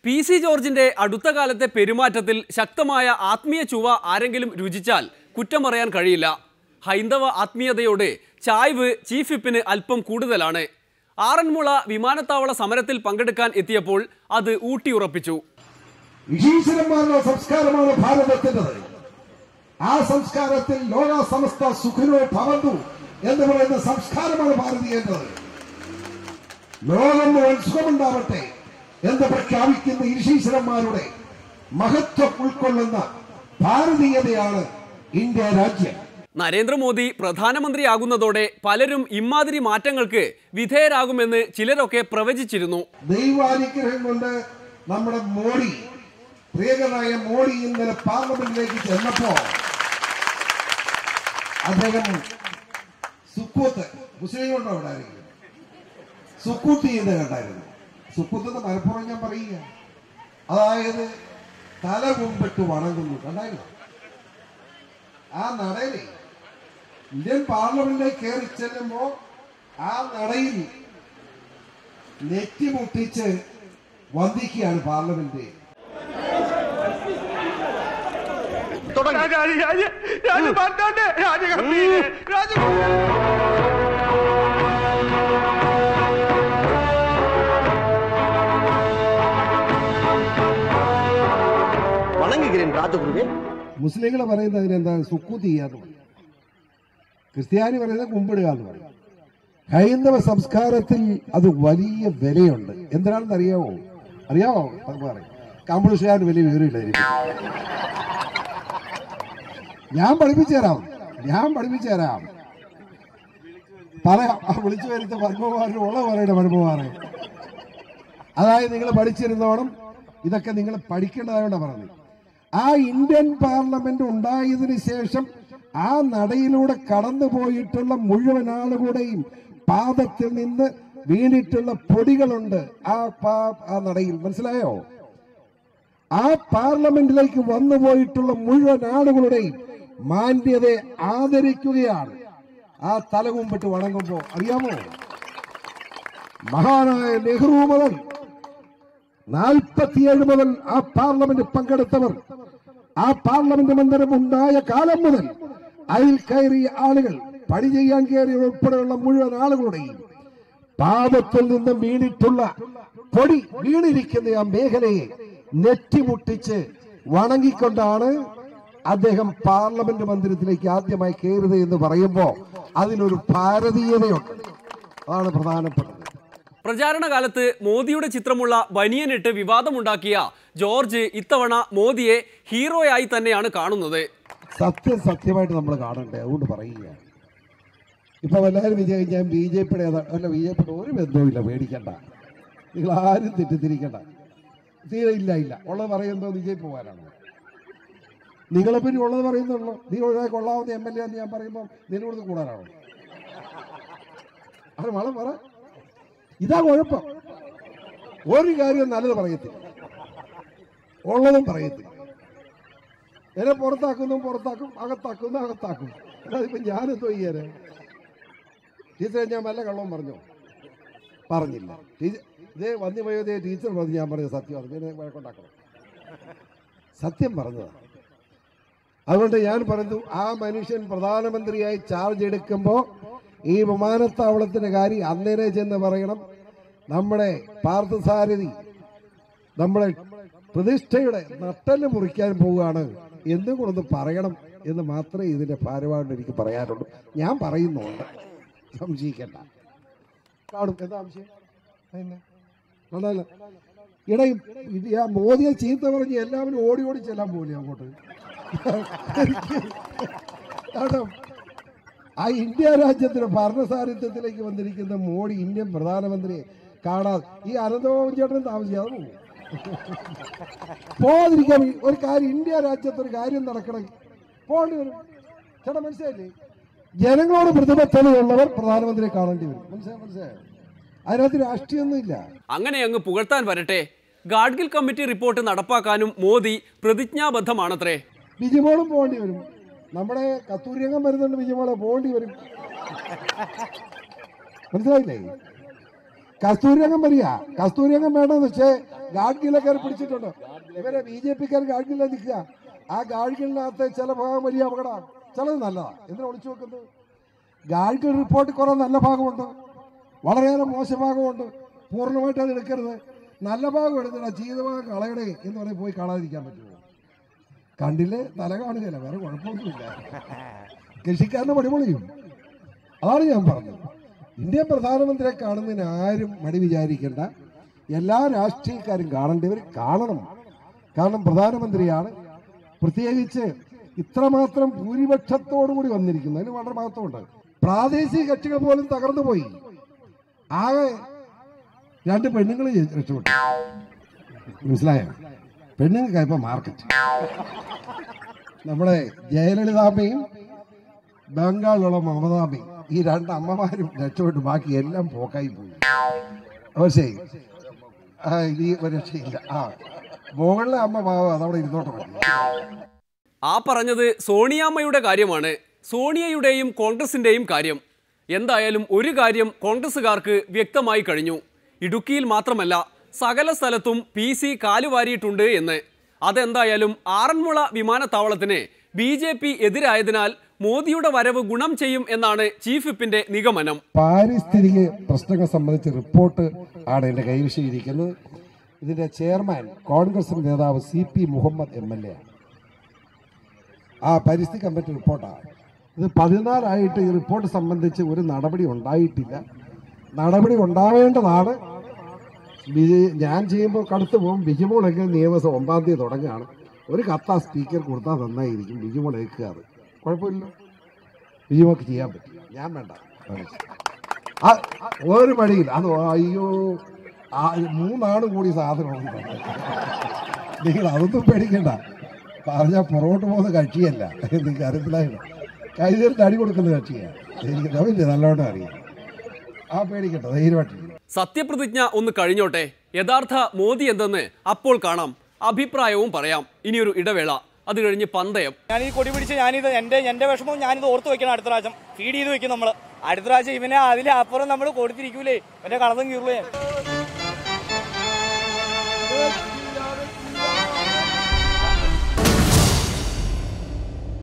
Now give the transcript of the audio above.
PC ജോർജിന്റെ അടുത്ത കാലത്തെ പെരുമാറ്റത്തിൽ ശക്തമായ ആത്മീയ ചുവ ആരെങ്കിലും രുചിച്ചാൽ കുറ്റം പറയാൻ കഴിയില്ല. ഹൈന്ദവ ആത്മീയതയോടെ ചായ്വ് ചീഫ് വിപ്പിന് അല്പം കൂടുതലാണ്. ആറന്മുള വിമാനത്താവള സമരത്തിൽ പങ്കെടുക്കാൻ എത്തിയപ്പോൾ അത് ഊട്ടിയുറപ്പിച്ചു. ഈശ്വരന്മാരുടെ സംസ്കാരമാണ് ഭാരതത്തിൻ്റെത്. ആ സംസ്കാരത്തിൽ ലോക സമസ്ത സുഖിനോ ഭവന്തു എന്ന് പറയുന്ന സംസ്കാരമാണ് ഭാരതീയൻ്റെത്. ലോകം മുഴുവൻ സുഖമുണ്ടാവട്ടെ എന്ന് പ്രഖ്യാപിക്കുന്ന ഈശ്വരന്മാരുടെ മഹത്വം ഉൾക്കൊള്ളുന്ന ഭാരതീയതയാണ് ഇന്ത്യ രാജ്യം. നരേന്ദ്രമോദി പ്രധാനമന്ത്രിയാകുന്നതോടെ പലരും ഇമാതിരി മാറ്റങ്ങൾക്ക് വിധേയരാകുമെന്ന് ചിലരൊക്കെ പ്രവചിച്ചിരുന്നു. ദൈവാനുഗ്രഹം കൊണ്ട് നമ്മുടെ മോഡി, പ്രിയകരായ മോഡി ഇന്നലെ പാർലമെന്റിലേക്ക് ചെന്നപ്പോ അദ്ദേഹം സുക്കൂത്ത്, മുസ്ലിങ്ങളുണ്ടോ അവിടെ ആരെങ്കിലും സുക്കൂത്ത് ചെയ്ത് കണ്ടായിരുന്നു? സുക്കൂത്ത് മലപ്പുറം ഞാൻ പറയുക, അതായത് തല കുമ്പിട്ട് വണങ്ങുന്നു കണ്ടായിരുന്നു. ആ നടയിൽ ഇന്ത്യൻ പാർലമെന്റിലേക്ക് കയറി ചെല്ലുമ്പോ ആ നടയിൽ നെറ്റി മുട്ടിച്ച് വന്ദിക്കുകയാണ് പാർലമെന്റ്. മുസ്ലിങ്ങൾ പറയുന്നത് അതിനെന്താ സുക്കൂത്ത് ചെയ്യാന്ന് പറയും, ക്രിസ്ത്യാനി പറയുന്നത് കുമ്പിടുക എന്ന് പറയും. ഹൈന്ദവ സംസ്കാരത്തിൽ അത് വലിയ വിലയുണ്ട്. എന്തിനാണെന്ന് അറിയാമോ? പറയും. കമ്മ്യൂണിസ്റ്റുകാരന് വലിയ വിവരമില്ലായിരിക്കും. ഞാൻ പഠിപ്പിച്ചു തരാം. പറയാം. വിളിച്ചു വരുത്ത പത്മകുമാറിന് ഉള്ള പറയണ പത്മകുമാറെ, അതായത് നിങ്ങൾ പഠിച്ചിരുന്നോണം, ഇതൊക്കെ നിങ്ങൾ പഠിക്കേണ്ടതായോണ്ടാണ് പറഞ്ഞത്. ആ ഇന്ത്യൻ പാർലമെന്റ് ഉണ്ടായതിനു ശേഷം ആ നടയിലൂടെ കടന്നു പോയിട്ടുള്ള മുഴുവൻ ആളുകളുടെയും പാദത്തിൽ നിന്ന് വീണിട്ടുള്ള പൊടികളുണ്ട് ആ നടയിൽ, മനസ്സിലായോ? ആ പാർലമെന്റിലേക്ക് വന്നു പോയിട്ടുള്ള മുഴുവൻ ആളുകളുടെയും മാന്യതയെ ആദരിക്കുകയാണ് ആ തലകുമ്പിട്ട് വണങ്ങുമ്പോ. അറിയാമോ, മഹാനായ നെഹ്റു മുതൽ 47 മുതൽ ആ പാർലമെന്റ് പങ്കെടുത്തവർ, ആ പാർലമെന്റ് മന്ദിരം ഉണ്ടായ കാലം മുതൽ അതിൽ കയറിയ ആളുകൾ, പണി ചെയ്യാൻ കയറിയ ഉൾപ്പെടെയുള്ള മുഴുവൻ ആളുകളുടെയും പാദത്തിൽ നിന്ന് വീണിട്ടുള്ള പൊടി വീണിരിക്കുന്ന ആ മേഖലയെ നെറ്റിമുട്ടിച്ച് വണങ്ങിക്കൊണ്ടാണ് അദ്ദേഹം പാർലമെന്റ് മന്ദിരത്തിലേക്ക് ആദ്യമായി കയറിയത് എന്ന് പറയുമ്പോൾ അതിനൊരു ഭാരതീയതയുണ്ട്. അതാണ് പ്രധാനപ്പെട്ടത്. പ്രചാരണ കാലത്ത് മോദിയുടെ ചിത്രമുള്ള ബനിയനിട്ട് വിവാദമുണ്ടാക്കിയ ജോർജ് ഇത്തവണ മോദിയെ ഹീറോയായി തന്നെയാണ് കാണുന്നത്. സത്യമായിട്ട് നമ്മൾ കാണണ്ടേ, അതുകൊണ്ട് പറയുക. ഇപ്പൊ എല്ലാവരും വിജയിച്ച് ഞാൻ BJPയുടെ അല്ല, BJPയുടെ ഒരു ബന്ധവുമില്ല, പേടിക്കണ്ട, നിങ്ങൾ ആരും തെറ്റിദ്ധരിക്കണ്ട. തീരെ ഇല്ല ഉള്ളത് പറയുമ്പോൾ BJP പോകാനാണ്. നിങ്ങളെപ്പറ്റി ഉള്ളത് പറയുന്നുള്ളൂ. നീ ഒഴിവായി കൊള്ളാവുന്ന MLA എന്ന് ഞാൻ പറയുമ്പോൾ നിന്നോട് കൂടാനാണോ? അത് വളം പറ. ഇതാ കുഴപ്പം. ഒരു കാര്യം നല്ലത് പറയത്തില്ല, ഉള്ളതും പറയത്തില്ല. എന്നെ പുറത്താക്കും, അകത്താക്കും. അതായതിപ്പോ ഞാനെന്തോ ചെയ്യാന്? ടീച്ചറെ ഞാൻ വല്ല കള്ളവും പറഞ്ഞില്ല. ഇതേ വന്യവയോധയെ ടീച്ചർ പറഞ്ഞ് ഞാൻ പറഞ്ഞ സത്യമാണ്, പിന്നെ വഴക്കുണ്ടാക്കണം. സത്യം പറഞ്ഞതാണ്. അതുകൊണ്ട് ഞാൻ പറഞ്ഞു, ആ മനുഷ്യൻ പ്രധാനമന്ത്രിയായി ചാർജ് എടുക്കുമ്പോൾ ഈ വിമാനത്താവളത്തിന്റെ കാര്യം അന്നേരെ ചെന്ന് പറയണം. നമ്മുടെ പാർത്ഥസാരഥി നമ്മുടെ പ്രതിഷ്ഠയുടെ നട്ടല് മുറിക്കാൻ പോവുകയാണ് എന്നും കൊണ്ടൊന്ന് പറയണം എന്ന് മാത്രമേ ഇതിന്റെ ഭാരവാഹിയോട് എനിക്ക് പറയാനുള്ളൂ. ഞാൻ പറയുന്നുണ്ട്, സംശയിക്കണ്ട. കാണും, എന്താ സംശയം? ഇടയും മോദിയെ ചീത്ത പറഞ്ഞ് എല്ലാവരും ഓടി ചെല്ലാൻ പോലെ അങ്ങോട്ട്. കാരണം ആ ഇന്ത്യ രാജ്യത്തിന് ഭരണസാരഥ്യത്തിലേക്ക് വന്നിരിക്കുന്ന മോഡി ഇന്ത്യൻ പ്രധാനമന്ത്രിയെ കാണാതെ ഈ അനന്തബാബു ചേട്ടൻ താമസിക്കാതെ പോകാതിരിക്കാൻ ഒരു കാര്യം, ഇന്ത്യ രാജ്യത്തൊരു കാര്യം നടക്കണം, പോകേണ്ടി വരും. ചേട്ടാ മനസ്സിലായില്ലേ? ജനങ്ങളോട് പ്രതിബദ്ധതയുള്ളവർ പ്രധാനമന്ത്രിയെ കാണേണ്ടി വരും. മനസ്സിലായോ? അതിനകത്ത് രാഷ്ട്രീയമൊന്നും ഇല്ല. അങ്ങനെ അങ്ങ് പുകഴ്ത്താൻ വരട്ടെ. ഗാഡ്ഗിൽ കമ്മിറ്റി റിപ്പോർട്ട് നടപ്പാക്കാനും മോദി പ്രതിജ്ഞാബദ്ധമാണത്രേ. ബിജിമോളും പോകേണ്ടി വരും. നമ്മുടെ കത്തൂരിയംഗം വരുന്നുണ്ട്, ബിജിമോളെ പോകേണ്ടി വരും. മനസ്സിലായില്ലേ? കസ്തൂരിരംഗം വരിക. കസ്തൂരിരംഗം വേണമെന്ന് വെച്ച് ഗാഡ്ഗിലൊക്കെ പിടിച്ചിട്ടുണ്ട്. ഇവരെ BJP-ക്കാർ ഗാഡ്ഗിലെ നിൽക്കുക. ആ ഗാഡ്ഗിലിനകത്ത് ചില ഭാഗം വലിയ അപകടമാണ്, ചിലത് നല്ലതാണ്. എന്തിനാ ഒളിച്ചു വെക്കുന്നത്? ഗാഡ്ഗിൽ റിപ്പോർട്ടിൽ കുറേ നല്ല ഭാഗമുണ്ട്, വളരെയേറെ മോശം ഭാഗമുണ്ട്. പൂർണ്ണമായിട്ട് അത് എടുക്കരുത്. നല്ല ഭാഗം എടുത്തില്ല, ചീതഭാഗം കളയണേ എന്ന് പറഞ്ഞ് പോയി കാണാതിരിക്കാൻ പറ്റുമോ? കണ്ടില്ലേ, തല കാണുകയില്ല, വേറെ കുഴപ്പമൊന്നുമില്ല. കൃഷിക്കാരന് പടിപൊളിയും. അതാണ് ഞാൻ പറഞ്ഞത്. ഇന്ത്യൻ പ്രധാനമന്ത്രിയെ കാണുന്നതിന് ആരും മടി വിചാരിക്കേണ്ട. എല്ലാ രാഷ്ട്രീയക്കാരും കാണേണ്ടവർ കാണണം. കാരണം പ്രധാനമന്ത്രിയാണ്. പ്രത്യേകിച്ച് ഇത്രമാത്രം ഭൂരിപക്ഷത്തോടുകൂടി വന്നിരിക്കുന്നു. അതിന് വളരെ മഹത്വമുണ്ട്. പ്രാദേശിക കക്ഷികൾ പോലും തകർന്നു പോയി. ആകെ 2 പെണ്ണുങ്ങൾ രക്ഷപ്പെട്ടു. മനസ്സിലായോ? പെണ്ണുങ്ങൾക്ക് ഇപ്പൊ മാർക്കറ്റ്. നമ്മുടെ ജയലളിതാമ്മയും ബംഗാളിലുള്ള മമതാമ്മയും ഈ 2 അമ്മമാരും രക്ഷപ്പെട്ടു. ബാക്കി എല്ലാം പോക്കായി പോയി. പക്ഷേ ഈ ഒരു രക്ഷയില്ല. മുകളിലെ അമ്മ അതവിടെ ഇരുന്നോട്ടെ. ആ പറഞ്ഞത് സോണിയാമ്മയുടെ കാര്യമാണ്, സോണിയയുടെയും കോൺഗ്രസിന്റെയും കാര്യം. എന്തായാലും ഒരു കാര്യം കോൺഗ്രസുകാർക്ക് വ്യക്തമായി കഴിഞ്ഞു. ഇടുക്കിയിൽ മാത്രമല്ല, സകല സ്ഥലത്തും PC കാലുവാരിയിട്ടുണ്ട് എന്ന്. അതെന്തായാലും ആറന്മുള വിമാനത്താവളത്തിന് BJP എതിരായതിനാൽ മോദിയുടെ വരവ് ഗുണം ചെയ്യും എന്നാണ് ചീഫ് വിപ്പിന്റെ നിഗമനം. പാരിസ്ഥിതിക പ്രശ്നങ്ങൾ സംബന്ധിച്ച് റിപ്പോർട്ട് ആണ് എന്റെ കൈവശം ഇരിക്കുന്നത്. ഇതിന്റെ ചെയർമാൻ കോൺഗ്രസ് നേതാവ് CP മുഹമ്മദ് MLA ആണ്. ആ പരിസ്ഥിതി കമ്മിറ്റി റിപ്പോർട്ടാണ് ഇത്. 14 ആയിട്ട് ഈ റിപ്പോർട്ട് സംബന്ധിച്ച് ഒരു നടപടി ഉണ്ടായിട്ടില്ല. നടപടി ഉണ്ടാവേണ്ടതാണ്. ഞാൻ ചെയ്യുമ്പോൾ കടുത്തു പോകും. ബിജുമോളൊക്കെ നിയമസഭ 9-ാം തീയതി തുടങ്ങുകയാണ്. ഒരു കത്ത് സ്പീക്കർ കൊടുത്താൽ നന്നായിരിക്കും. ബിജുമോൾ ഏൽക്കാറ് കുഴപ്പമില്ല, ബിജുമോൾക്ക് ചെയ്യാൻ പറ്റും. ഞാൻ വേണ്ട, ഒരു മടിയിൽ. അത് അയ്യോ 3 ആള് കൂടി സാധനം. നിങ്ങൾ അതൊന്നും പേടിക്കണ്ട. പറഞ്ഞാൽ പുറകോട്ട് പോകുന്ന കക്ഷിയല്ല. നിങ്ങൾക്ക് അറിയത്തില്ലായിരുന്നു. കൈതേൽ തടി കൊടുക്കുന്ന കക്ഷിയാണ്. എനിക്ക് നല്ലോണം അറിയാം. പേടിക്കട്ടെ, ധൈര്യമായിട്ട്. സത്യപ്രതിജ്ഞ ഒന്ന് കഴിഞ്ഞോട്ടെ. യഥാർത്ഥ മോദി എന്തെന്ന് അപ്പോൾ കാണാം. അഭിപ്രായവും പറയാം. ഇനിയൊരു ഇടവേള, അത് കഴിഞ്ഞ് പന്തയം. ഞാനീ കൊടി പിടിച്ച് എന്റെ വിഷമവും ഞാനിത് ഓർത്ത് വെക്കണം. അടുത്ത പ്രാവശ്യം ഫീഡ് ചെയ്ത് വെക്കും നമ്മൾ. അടുത്ത പ്രാവശ്യം ഇവനെ അതിലപ്പുറം നമ്മൾ കൊടുത്തിരിക്കൂലേ, എന്റെ കളതും കീറുകയും